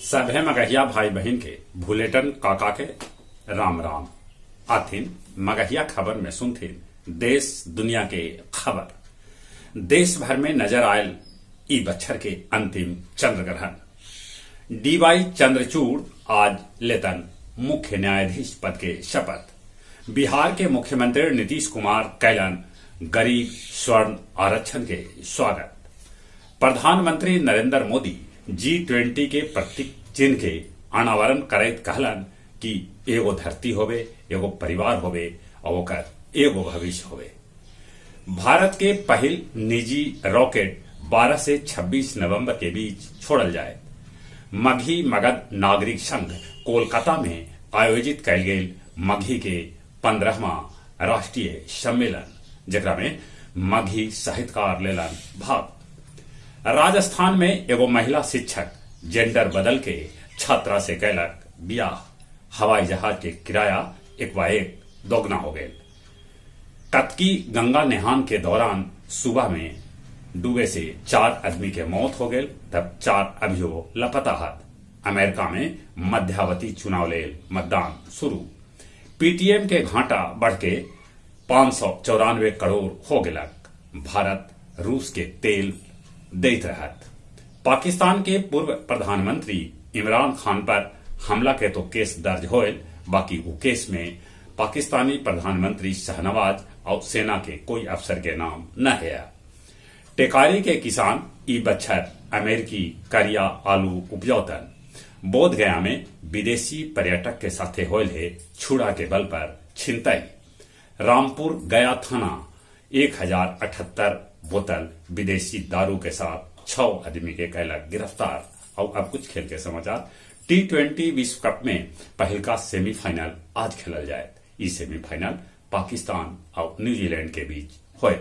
सभे मगहिया भाई बहन के भूलेटन काका के राम राम। आथिन मगहिया खबर में सुनथिन देश दुनिया के खबर। देश भर में नजर आयल ई बच्छर के अंतिम चंद्र ग्रहण। डीवाई चंद्रचूड़ आज लेतन मुख्य न्यायाधीश पद के शपथ। बिहार के मुख्यमंत्री नीतीश कुमार कैलन गरीब स्वर्ण आरक्षण के स्वागत। प्रधानमंत्री नरेंद्र मोदी G20 के प्रतीक चिन्ह के अनावरण करैत कहलन कि एगो धरती होवे, एगो परिवार होवे और ओकर एगो भविष्य होवे। भारत के पहल निजी रॉकेट 12 से 26 नवंबर के बीच छोड़ल जाए। मगही मगध नागरिक संघ कोलकाता में आयोजित कैल गेल मगही के 15वां राष्ट्रीय सम्मेलन, जेकरा में मगही साहित्यकार लेलन भाग। राजस्थान में एगो महिला शिक्षक जेंडर बदल के छात्रा से कैलक बियाह। हवाई जहाज के किराया एक दोगुना हो गए। कतकी गंगा नहान के दौरान सुबह में डूबे से 4 आदमी के मौत हो गए, तब 4 अभियो लापता हत। अमेरिका में मध्यावधि चुनाव ले मतदान शुरू। पीटीएम के घाटा बढ़ के 594 करोड़ हो गलक। भारत रूस के तेल देत रहत। पाकिस्तान के पूर्व प्रधानमंत्री इमरान खान पर हमला के तो केस दर्ज होयल, बाकी वो केस में पाकिस्तानी प्रधानमंत्री शाहनवाज और सेना के कोई अफसर के नाम न है। टेकारी के किसान ई बच्छर अमेरिकी करिया आलू उपजौतन। बोधगया में विदेशी पर्यटक के साथे होयल है छुड़ा के बल पर छिनतई। रामपुर गया थाना 1078 बोतल विदेशी दारू के साथ 6 आदमी के कैलक गिरफ्तार। और अब कुछ खेल के समाचार। T20 विश्व कप में पहल का सेमीफाइनल आज खेलल जाए। इस सेमीफाइनल पाकिस्तान और न्यूजीलैंड के बीच होए।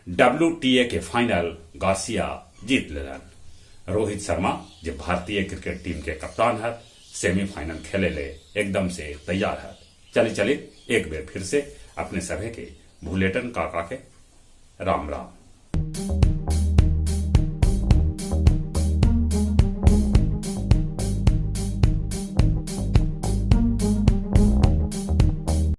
WTA के फाइनल गार्सिया जीत लेलन। रोहित शर्मा जो भारतीय क्रिकेट टीम के कप्तान है, सेमीफाइनल खेले ले एकदम से तैयार है। चलिए एक बेर फिर से अपने सभे के भूलेटन काका के राम राम।